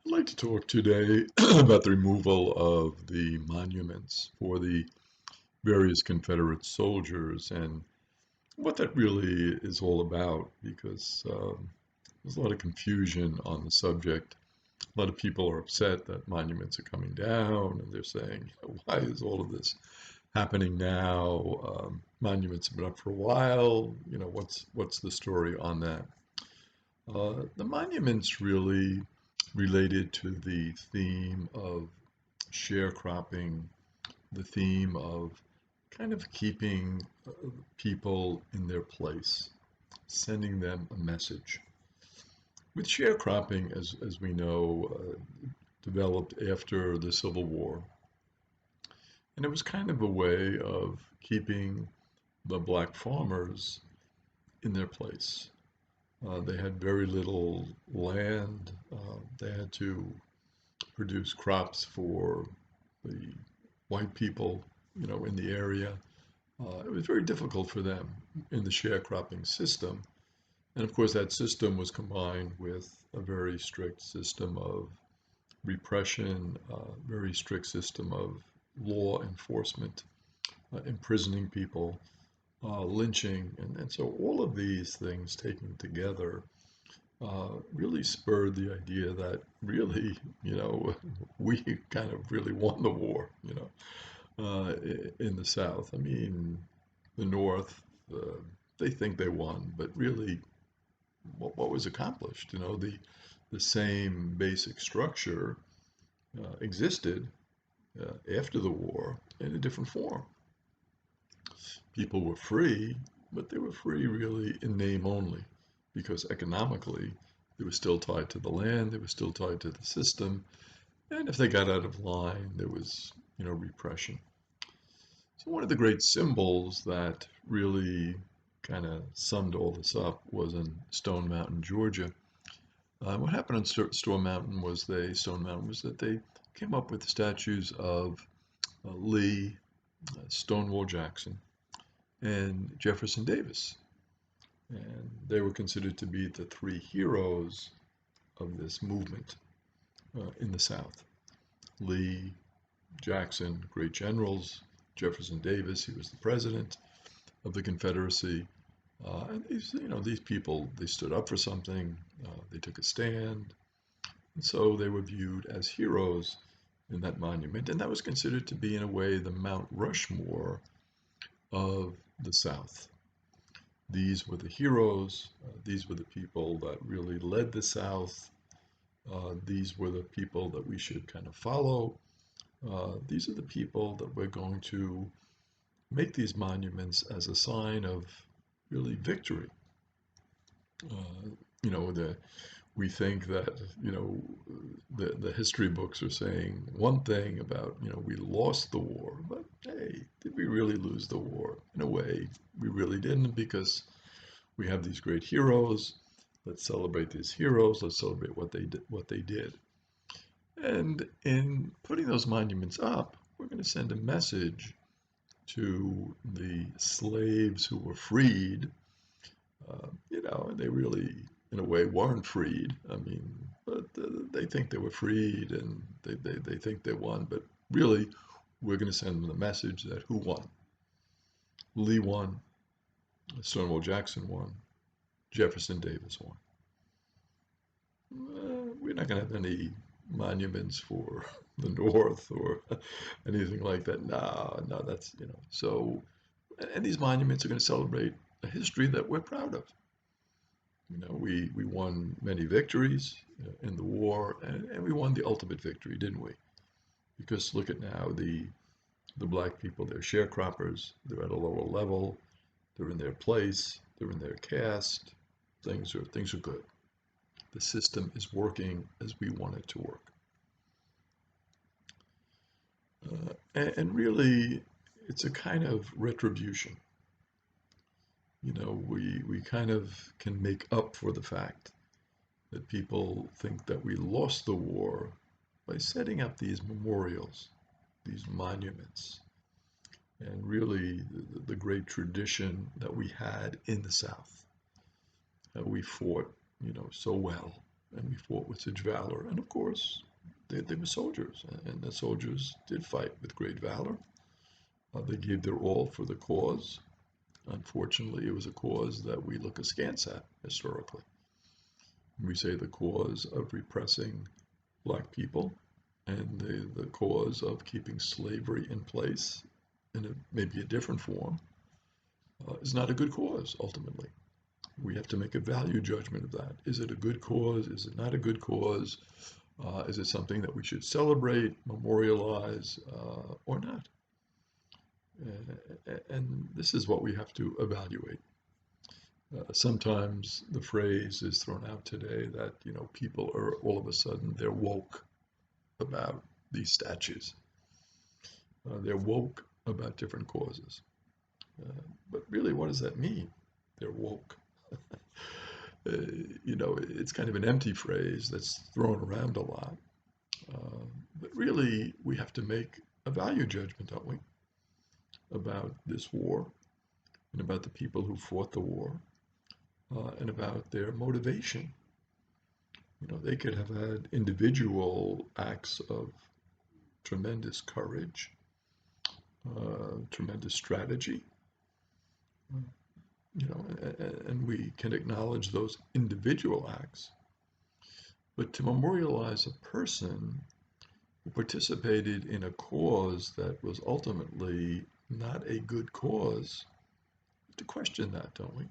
I'd like to talk today about the removal of the monuments for the various Confederate soldiers and what that really is all about because there's a lot of confusion on the subject. A lot of people are upset that monuments are coming down and they're saying, why is all of this happening now? Monuments have been up for a while. What's the story on that? The monuments really related to the theme of sharecropping, the theme of kind of keeping people in their place, sending them a message. With sharecropping, as we know, developed after the Civil War, and it was kind of a way of keeping the black farmers in their place. They had very little land. They had to produce crops for the white people, in the area. It was very difficult for them in the sharecropping system. And of course, that system was combined with a very strict system of repression, very strict system of law enforcement, imprisoning people, lynching. And so all of these things taken together really spurred the idea that really, we kind of really won the war, in the South. I mean, the North, they think they won, but really, what was accomplished? The same basic structure existed after the war in a different form. People were free, but they were free really in name only, because economically, they were still tied to the land, they were still tied to the system, and if they got out of line, there was, repression. So one of the great symbols that really kind of summed all this up was in Stone Mountain, Georgia. What happened on Stone Mountain was that they came up with statues of Lee, Stonewall Jackson, and Jefferson Davis. And they were considered to be the three heroes of this movement in the South. Lee, Jackson, great generals. Jefferson Davis, he was the president of the Confederacy. And these people, they stood up for something. They took a stand. And so they were viewed as heroes in that monument. And that was considered to be, in a way, the Mount Rushmore of the South. These were the heroes. These were the people that really led the South. These were the people that we should kind of follow. These are the people that we're going to make these monuments as a sign of really victory. Uh, we think that, the history books are saying one thing about, we lost the war, but hey, did we really lose the war? In a way, we really didn't, because we have these great heroes. Let's celebrate these heroes. Let's celebrate what they did. And in putting those monuments up, we're going to send a message to the slaves who were freed. And they really, in a way, weren't freed. I mean, but they think they were freed and they think they won. But really, we're going to send them the message that who won? Lee won, Stonewall Jackson won, Jefferson Davis won. We're not going to have any monuments for the North or anything like that. No, no, that's. So, and these monuments are going to celebrate a history that we're proud of. We won many victories in the war, and we won the ultimate victory, didn't we? Because look at now, the black people, they're sharecroppers, they're at a lower level, they're in their place, they're in their caste, things are good. The system is working as we want it to work. And really, it's a kind of retribution. We kind of can make up for the fact that people think that we lost the war by setting up these memorials, these monuments, and really the great tradition that we had in the South. We fought, so well, and we fought with such valor. And of course, they were soldiers, and the soldiers did fight with great valor. They gave their all for the cause. Unfortunately, it was a cause that we look askance at historically. We say the cause of repressing black people and the cause of keeping slavery in place in maybe a different form is not a good cause ultimately. We have to make a value judgment of that. Is it a good cause? Is it not a good cause? Is it something that we should celebrate, memorialize, or not? And this is what we have to evaluate. Sometimes the phrase is thrown out today that people are all of a sudden they're woke about these statues. They're woke about different causes. But really, what does that mean? They're woke. It's kind of an empty phrase that's thrown around a lot. But really, we have to make a value judgment, don't we, about this war and about the people who fought the war and about their motivation. They could have had individual acts of tremendous courage, tremendous strategy, and we can acknowledge those individual acts. But to memorialize a person who participated in a cause that was ultimately not a good cause, we have to question that, don't we?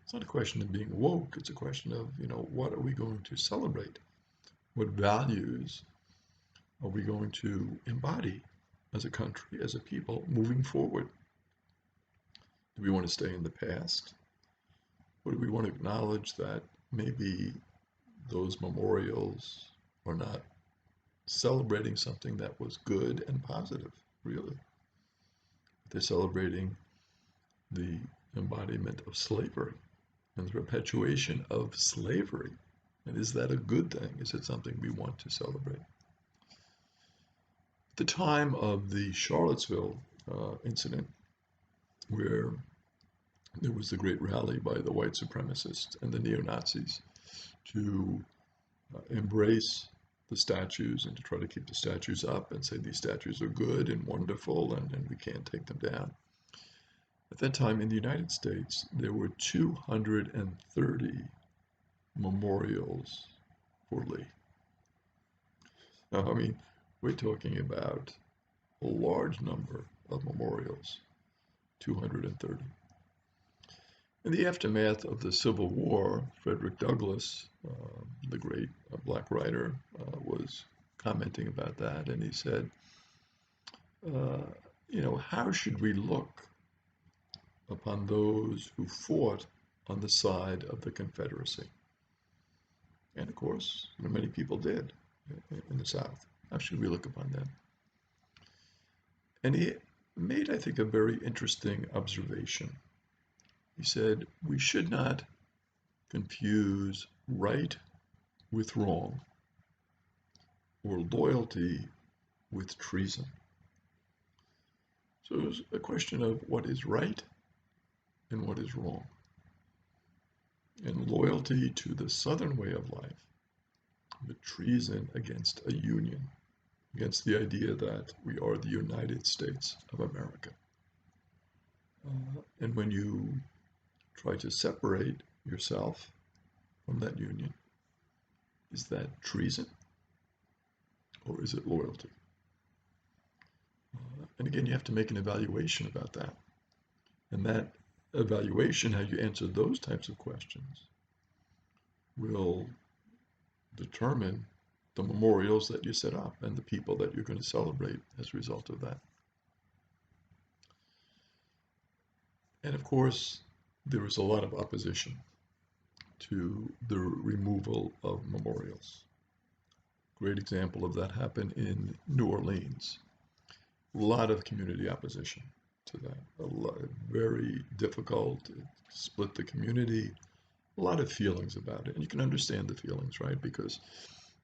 It's not a question of being woke. It's a question of, what are we going to celebrate? What values are we going to embody as a country, as a people, moving forward? Do we want to stay in the past? Or do we want to acknowledge that maybe those memorials are not celebrating something that was good and positive, really? They're celebrating the embodiment of slavery and the perpetuation of slavery. And is that a good thing? Is it something we want to celebrate? At the time of the Charlottesville incident, where there was the great rally by the white supremacists and the neo-Nazis to embrace the statues and to try to keep the statues up and say these statues are good and wonderful and we can't take them down. At that time in the United States, there were 230 memorials for Lee. Now, we're talking about a large number of memorials, 230. In the aftermath of the Civil War, Frederick Douglass, the great black writer, was commenting about that, and he said, how should we look upon those who fought on the side of the Confederacy? And of course, many people did in the South. How should we look upon them? And he made, I think, a very interesting observation. He said, we should not confuse right with wrong or loyalty with treason. So it's a question of what is right and what is wrong. And loyalty to the Southern way of life, but treason against a union, against the idea that we are the United States of America. And when you try to separate yourself from that union, is that treason or is it loyalty? And again, you have to make an evaluation about that. And that evaluation, how you answer those types of questions, will determine the memorials that you set up and the people that you're going to celebrate as a result of that. And of course, there is a lot of opposition to the removal of memorials. Great example of that happened in New Orleans. A lot of community opposition to that. Very difficult. It split the community. A lot of feelings about it. And you can understand the feelings, right? Because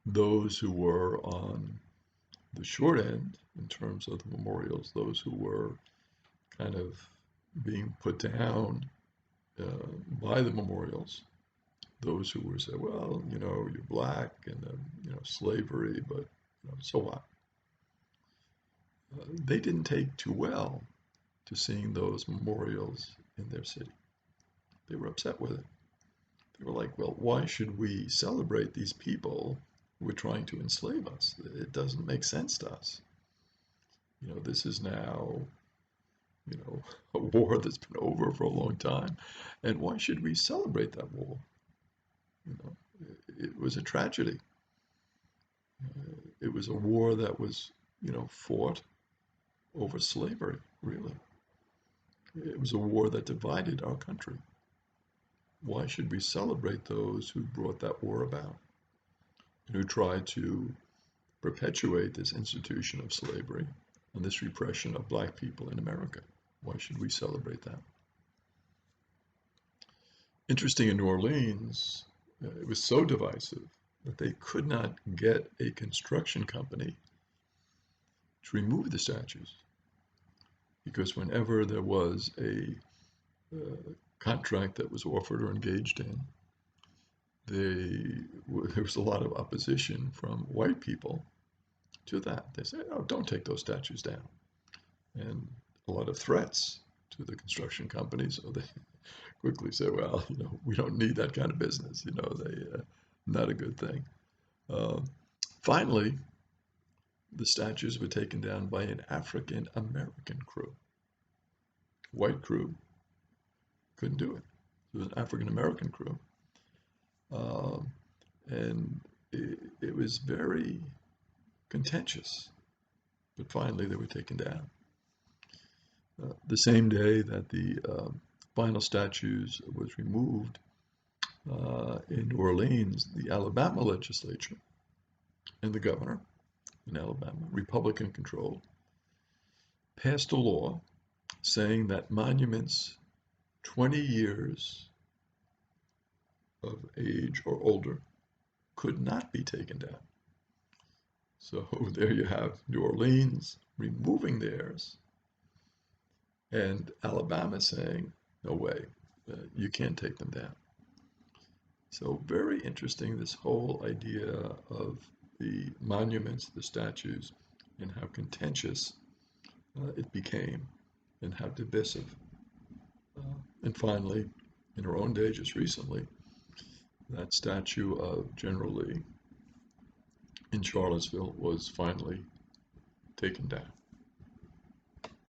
those who were on the short end in terms of the memorials, those who were kind of being put down by the memorials, those who were say, well, you're black and slavery, but so what? They didn't take too well to seeing those memorials in their city. They were upset with it. They were like, well, why should we celebrate these people who are trying to enslave us? It doesn't make sense to us. This is now, you know, a war that's been over for a long time. And why should we celebrate that war? You know, it was a tragedy. It was a war that was, fought over slavery, really. It was a war that divided our country. Why should we celebrate those who brought that war about and who tried to perpetuate this institution of slavery and this repression of black people in America? Why should we celebrate that? Interesting, in New Orleans, it was so divisive that they could not get a construction company to remove the statues because whenever there was a contract that was offered or engaged in, there was a lot of opposition from white people to that. They said, "Oh, don't take those statues down," and a lot of threats to the construction companies. So they quickly said, "Well, we don't need that kind of business. Not a good thing." Uh, Finally, the statues were taken down by an African American crew. White crew couldn't do it. It was an African American crew. Um, and it was very contentious, but finally they were taken down. The same day that the final statues was removed in New Orleans, the Alabama legislature and the governor in Alabama, Republican controlled, passed a law saying that monuments 20 years of age or older could not be taken down. So there you have New Orleans removing theirs and Alabama saying, no way, you can't take them down. So very interesting, this whole idea of the monuments, the statues, and how contentious it became and how divisive. And finally, in our own day, just recently, that statue of General Lee in Charlottesville was finally taken down.